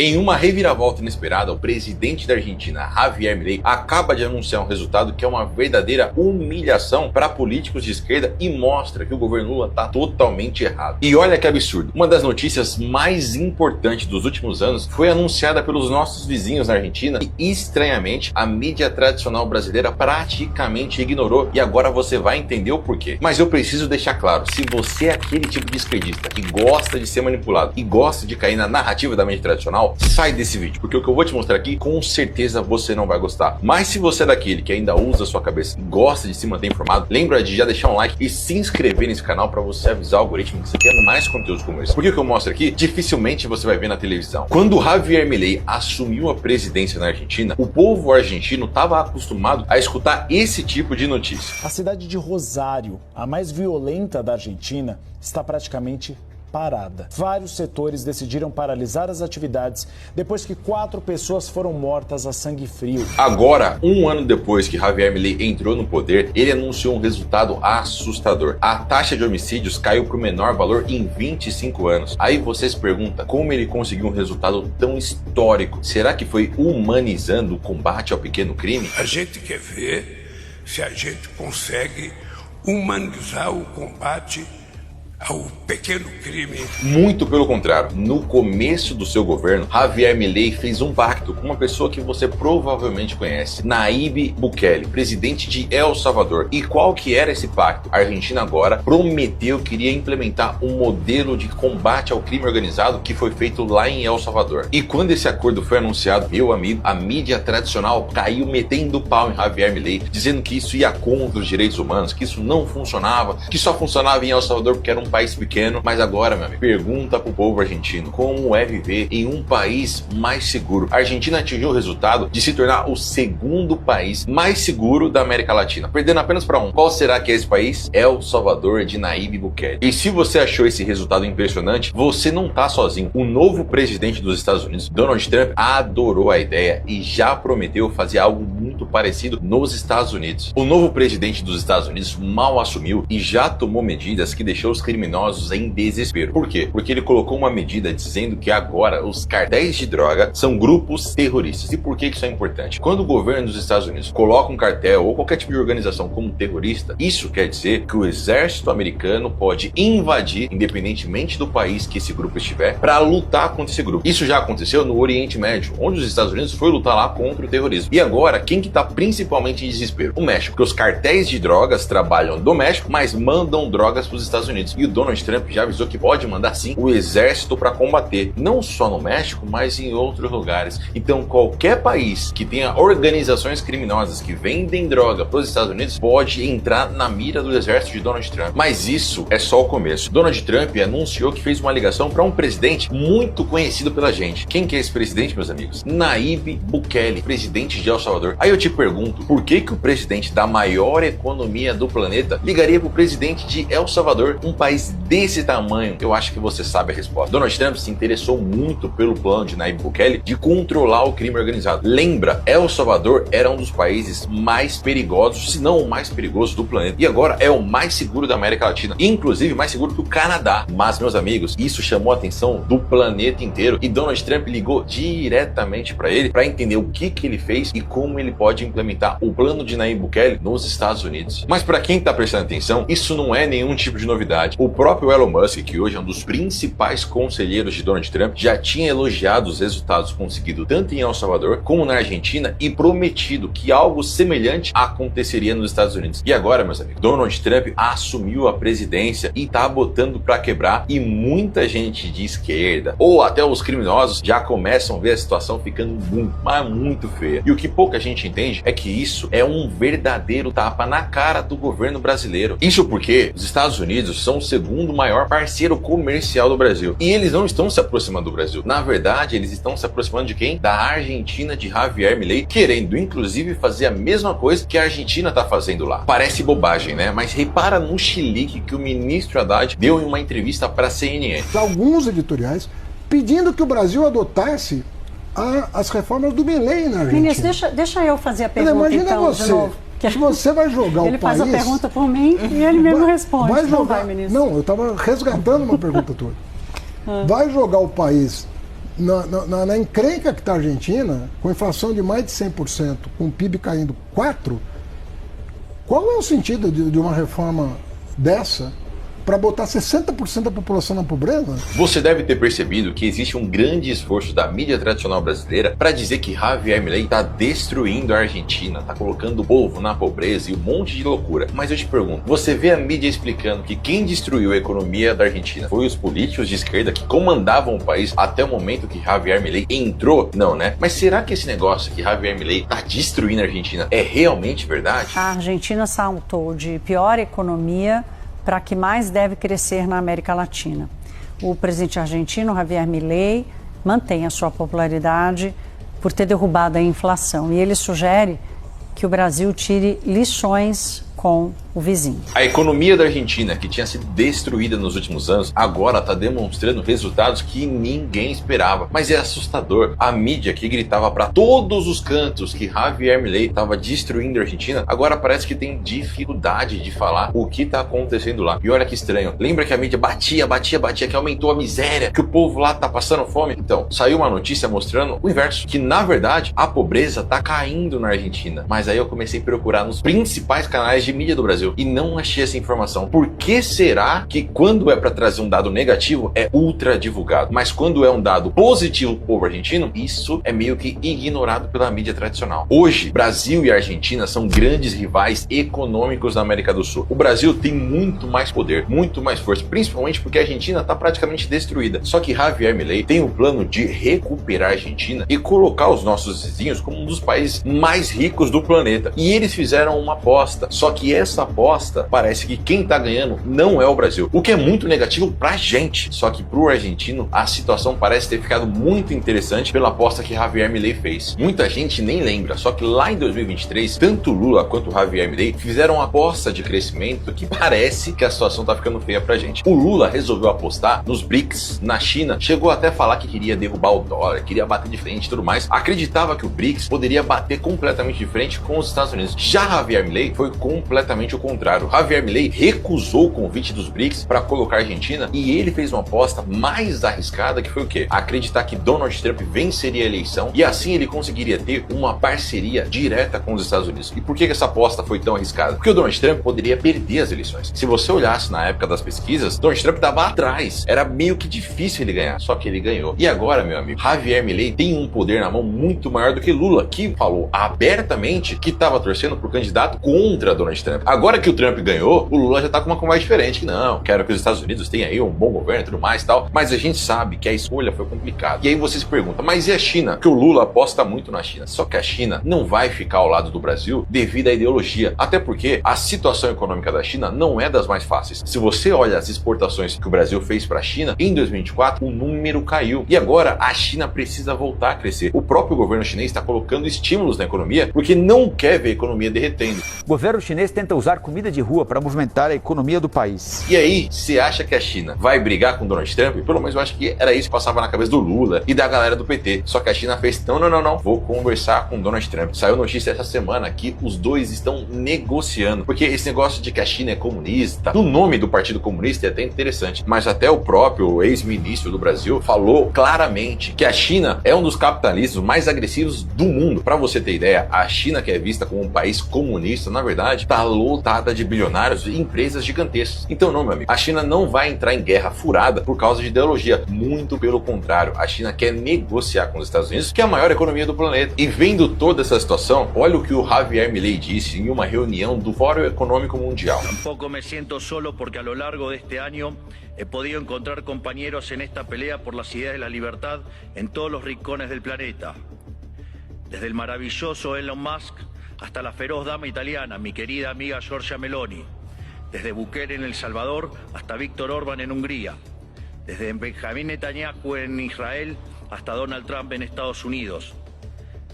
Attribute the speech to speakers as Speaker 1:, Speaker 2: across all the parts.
Speaker 1: Em uma reviravolta inesperada, o presidente da Argentina, Javier Milei, acaba de anunciar um resultado que é uma verdadeira humilhação para políticos de esquerda e mostra que o governo Lula está totalmente errado. E olha que absurdo, uma das notícias mais importantes dos últimos anos foi anunciada pelos nossos vizinhos na Argentina e, estranhamente, a mídia tradicional brasileira praticamente ignorou, e agora você vai entender o porquê. Mas eu preciso deixar claro, se você é aquele tipo de esquerdista que gosta de ser manipulado e gosta de cair na narrativa da mídia tradicional, sai desse vídeo, porque o que eu vou te mostrar aqui, com certeza você não vai gostar. Mas se você é daquele que ainda usa a sua cabeça e gosta de se manter informado, lembra de já deixar um like e se inscrever nesse canal para você avisar o algoritmo que você quer mais conteúdos como esse. Porque o que eu mostro aqui, dificilmente você vai ver na televisão. Quando Javier Milei assumiu a presidência na Argentina, o povo argentino estava acostumado a escutar esse tipo de notícia.
Speaker 2: A cidade de Rosário, a mais violenta da Argentina, está praticamente parada. Vários setores decidiram paralisar as atividades depois que 4 pessoas foram mortas a sangue frio.
Speaker 1: Agora, um ano depois que Javier Milei entrou no poder, ele anunciou um resultado assustador. A taxa de homicídios caiu para o menor valor em 25 anos. Aí você se pergunta como ele conseguiu um resultado tão histórico. Será que foi humanizando o combate ao pequeno crime?
Speaker 3: A gente quer ver se a gente consegue humanizar o combate ao pequeno crime.
Speaker 1: Muito pelo contrário. No começo do seu governo, Javier Milei fez um pacto com uma pessoa que você provavelmente conhece, Nayib Bukele, presidente de El Salvador. E qual que era esse pacto? A Argentina agora prometeu que iria implementar um modelo de combate ao crime organizado que foi feito lá em El Salvador. E quando esse acordo foi anunciado, meu amigo, a mídia tradicional caiu metendo pau em Javier Milei, dizendo que isso ia contra os direitos humanos, que isso não funcionava, que só funcionava em El Salvador porque era um país pequeno. Mas agora, meu amigo, pergunta pro povo argentino como é viver em um país mais seguro. A Argentina atingiu o resultado de se tornar o segundo país mais seguro da América Latina, perdendo apenas para um. Qual será que é esse país? El Salvador, de Nayib Bukele. E se você achou esse resultado impressionante, você não tá sozinho. O novo presidente dos Estados Unidos, Donald Trump, adorou a ideia e já prometeu fazer algo muito parecido nos Estados Unidos. O novo presidente dos Estados Unidos mal assumiu e já tomou medidas que deixou os criminosos em desespero. Por quê? Porque ele colocou uma medida dizendo que agora os cartéis de droga são grupos terroristas. E por que isso é importante? Quando o governo dos Estados Unidos coloca um cartel ou qualquer tipo de organização como terrorista, isso quer dizer que o exército americano pode invadir, independentemente do país que esse grupo estiver, para lutar contra esse grupo. Isso já aconteceu no Oriente Médio, onde os Estados Unidos foi lutar lá contra o terrorismo. E agora, quem que tá principalmente em desespero? O México. Porque os cartéis de drogas trabalham do México, mas mandam drogas para os Estados Unidos. E o Donald Trump já avisou que pode mandar sim o exército para combater, não só no México, mas em outros lugares. Então qualquer país que tenha organizações criminosas que vendem droga para os Estados Unidos pode entrar na mira do exército de Donald Trump. Mas isso é só o começo. Donald Trump anunciou que fez uma ligação para um presidente muito conhecido pela gente. Quem que é esse presidente, meus amigos? Nayib Bukele, presidente de El Salvador. Aí eu te pergunto, por que que o presidente da maior economia do planeta ligaria para o presidente de El Salvador, um país desse tamanho? Eu acho que você sabe a resposta. Donald Trump se interessou muito pelo plano de Nayib Bukele de controlar o crime organizado. Lembra, El Salvador era um dos países mais perigosos, se não o mais perigoso do planeta. E agora é o mais seguro da América Latina, inclusive mais seguro que o Canadá. Mas, meus amigos, isso chamou a atenção do planeta inteiro e Donald Trump ligou diretamente para ele para entender o que ele fez e como ele pode implementar o plano de Nayib Bukele nos Estados Unidos. Mas para quem tá prestando atenção, isso não é nenhum tipo de novidade. O próprio Elon Musk, que hoje é um dos principais conselheiros de Donald Trump, já tinha elogiado os resultados conseguidos tanto em El Salvador como na Argentina e prometido que algo semelhante aconteceria nos Estados Unidos. E agora, meus amigos, Donald Trump assumiu a presidência e tá botando para quebrar, e muita gente de esquerda ou até os criminosos já começam a ver a situação ficando muito feia. E o que pouca gente entende é que isso é um verdadeiro tapa na cara do governo brasileiro. Isso porque os Estados Unidos são o segundo maior parceiro comercial do Brasil. E eles não estão se aproximando do Brasil. Na verdade, eles estão se aproximando de quem? Da Argentina de Javier Milei, querendo inclusive fazer a mesma coisa que a Argentina tá fazendo lá. Parece bobagem, né? Mas repara no chilique que o ministro Haddad deu em uma entrevista para a CNN.
Speaker 4: Alguns editoriais pedindo que o Brasil adotasse as reformas do Milei na Argentina.
Speaker 5: Ministro, deixa eu fazer a pergunta,
Speaker 4: imagina
Speaker 5: então,
Speaker 4: você,
Speaker 5: de novo.
Speaker 4: Se você vai jogar
Speaker 5: ele
Speaker 4: o país...
Speaker 5: faz a pergunta por mim e ele mesmo responde.
Speaker 4: Vai jogar,
Speaker 5: não vai, ministro?
Speaker 4: não, eu estava resgatando uma pergunta tua. Vai jogar o país na encrenca que está a Argentina, com inflação de mais de 100%, com o PIB caindo 4%, qual é o sentido de uma reforma dessa para botar 60% da população na pobreza?
Speaker 1: Você deve ter percebido que existe um grande esforço da mídia tradicional brasileira para dizer que Javier Milei está destruindo a Argentina, está colocando o povo na pobreza e um monte de loucura. Mas eu te pergunto, você vê a mídia explicando que quem destruiu a economia da Argentina foi os políticos de esquerda que comandavam o país até o momento que Javier Milei entrou? Não, né? Mas será que esse negócio que Javier Milei está destruindo a Argentina é realmente verdade?
Speaker 5: A Argentina saltou de pior economia para a que mais deve crescer na América Latina. O presidente argentino, Javier Milei, mantém a sua popularidade por ter derrubado a inflação. E ele sugere que o Brasil tire lições com o vizinho.
Speaker 1: A economia da Argentina, que tinha sido destruída nos últimos anos, agora está demonstrando resultados que ninguém esperava. Mas é assustador. A mídia que gritava para todos os cantos que Javier Milei estava destruindo a Argentina, agora parece que tem dificuldade de falar o que está acontecendo lá. E olha que estranho. Lembra que a mídia batia, que aumentou a miséria, que o povo lá tá passando fome? Então, saiu uma notícia mostrando o inverso, que na verdade a pobreza tá caindo na Argentina. Mas aí eu comecei a procurar nos principais canais de mídia do Brasil e não achei essa informação. Por que será que quando é para trazer um dado negativo é ultra divulgado, mas quando é um dado positivo pro povo argentino, isso é meio que ignorado pela mídia tradicional? Hoje, Brasil e Argentina são grandes rivais econômicos da América do Sul. O Brasil tem muito mais poder, muito mais força, principalmente porque a Argentina está praticamente destruída. Só que Javier Milei tem o plano de recuperar a Argentina e colocar os nossos vizinhos como um dos países mais ricos do planeta. E eles fizeram uma aposta, só que essa aposta parece que quem tá ganhando não é o Brasil, o que é muito negativo pra gente. Só que pro argentino a situação parece ter ficado muito interessante pela aposta que Javier Milei fez. Muita gente nem lembra, só que lá em 2023 tanto Lula quanto Javier Milei fizeram uma aposta de crescimento que parece que a situação tá ficando feia pra gente. O Lula resolveu apostar nos BRICS, na China, chegou até a falar que queria derrubar o dólar, queria bater de frente e tudo mais, acreditava que o BRICS poderia bater completamente de frente com os Estados Unidos. Já Javier Milei foi completamente o contrário. Javier Milei recusou o convite dos BRICS para colocar a Argentina e ele fez uma aposta mais arriscada, que foi o quê? Acreditar que Donald Trump venceria a eleição e assim ele conseguiria ter uma parceria direta com os Estados Unidos. E por que essa aposta foi tão arriscada? Porque o Donald Trump poderia perder as eleições. Se você olhasse na época das pesquisas, Donald Trump estava atrás. Era meio que difícil ele ganhar, só que ele ganhou. E agora, meu amigo, Javier Milei tem um poder na mão muito maior do que Lula, que falou abertamente que estava torcendo por candidato contra Donald Trump. Agora que o Trump ganhou, o Lula já tá com uma conversa diferente, que não, quero que os Estados Unidos tenham aí um bom governo e tudo mais e tal, mas a gente sabe que a escolha foi complicada. E aí você se pergunta, mas e a China? Que o Lula aposta muito na China. Só que a China não vai ficar ao lado do Brasil devido à ideologia, até porque a situação econômica da China não é das mais fáceis. Se você olha as exportações que o Brasil fez para a China, em 2024 o número caiu. E agora a China precisa voltar a crescer. O próprio governo chinês está colocando estímulos na economia porque não quer ver a economia derretendo.
Speaker 6: O governo chinês tenta usar comida de rua para movimentar a economia do país.
Speaker 1: E aí, você acha que a China vai brigar com Donald Trump? Pelo menos eu acho que era isso que passava na cabeça do Lula e da galera do PT. Só que a China fez, não, vou conversar com Donald Trump. Saiu notícia essa semana que os dois estão negociando, porque esse negócio de que a China é comunista, no nome do Partido Comunista é até interessante, mas até o próprio ex-ministro do Brasil falou claramente que a China é um dos capitalistas mais agressivos do mundo. Para você ter ideia, a China, que é vista como um país comunista, na verdade, tá lotada de bilionários e empresas gigantescas. Então não, meu amigo, a China não vai entrar em guerra furada por causa de ideologia. Muito pelo contrário, a China quer negociar com os Estados Unidos, que é a maior economia do planeta. E vendo toda essa situação, olha o que o Javier Milei disse em uma reunião do Fórum Econômico Mundial.
Speaker 7: Tampoco me siento solo porque a lo largo de este año he podido encontrar compañeros en esta pelea por las ideas de la libertad en todos los rincones del planeta. Desde el maravilloso Elon Musk hasta la feroz dama italiana, mi querida amiga Giorgia Meloni. Desde Bukele en El Salvador hasta Víctor Orbán en Hungría. Desde Benjamín Netanyahu en Israel hasta Donald Trump en Estados Unidos.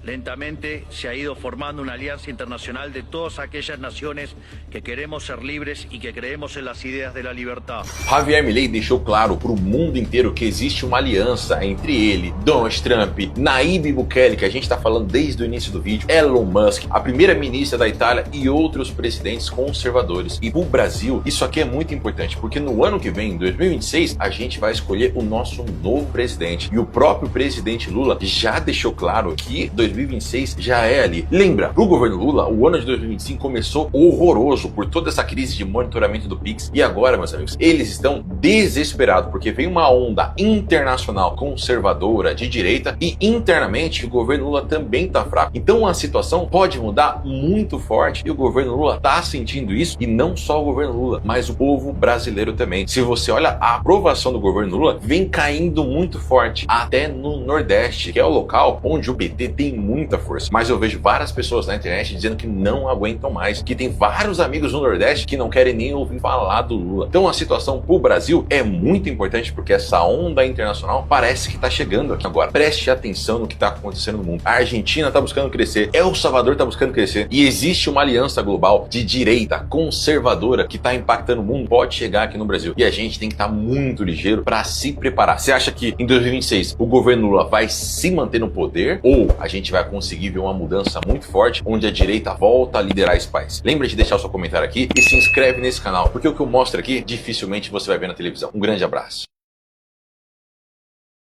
Speaker 7: lentamente se ha ido formando una alianza internacional de todas aquellas naciones que queremos ser libres y que creemos en las ideas de la libertad.
Speaker 1: Javier Milei deixou claro para o mundo inteiro que existe uma aliança entre ele, Donald Trump, Nayib Bukele, que a gente está falando desde o início do vídeo, Elon Musk, a primeira-ministra da Itália e outros presidentes conservadores. E para o Brasil, isso aqui é muito importante, porque no ano que vem, em 2026, a gente vai escolher o nosso novo presidente. E o próprio presidente Lula já deixou claro que 2026 já é ali. Lembra, pro governo Lula, o ano de 2025 começou horroroso por toda essa crise de monitoramento do Pix. E agora, meus amigos, eles estão desesperados porque vem uma onda internacional conservadora de direita e internamente o governo Lula também tá fraco. Então a situação pode mudar muito forte e o governo Lula tá sentindo isso, e não só o governo Lula, mas o povo brasileiro também. Se você olha, a aprovação do governo Lula vem caindo muito forte, até no Nordeste, que é o local onde o PT tem muita força. Mas eu vejo várias pessoas na internet dizendo que não aguentam mais, que tem vários amigos no Nordeste que não querem nem ouvir falar do Lula. Então a situação pro Brasil é muito importante, porque essa onda internacional parece que tá chegando aqui agora. Preste atenção no que tá acontecendo no mundo. A Argentina tá buscando crescer, El Salvador tá buscando crescer, e existe uma aliança global de direita conservadora que tá impactando o mundo, pode chegar aqui no Brasil. E a gente tem que estar muito ligeiro para se preparar. Você acha que em 2026 o governo Lula vai se manter no poder, ou a gente vai conseguir ver uma mudança muito forte onde a direita volta a liderar esse país? Lembra de deixar o seu comentário aqui e se inscreve nesse canal, porque o que eu mostro aqui dificilmente você vai ver na televisão. Um grande abraço.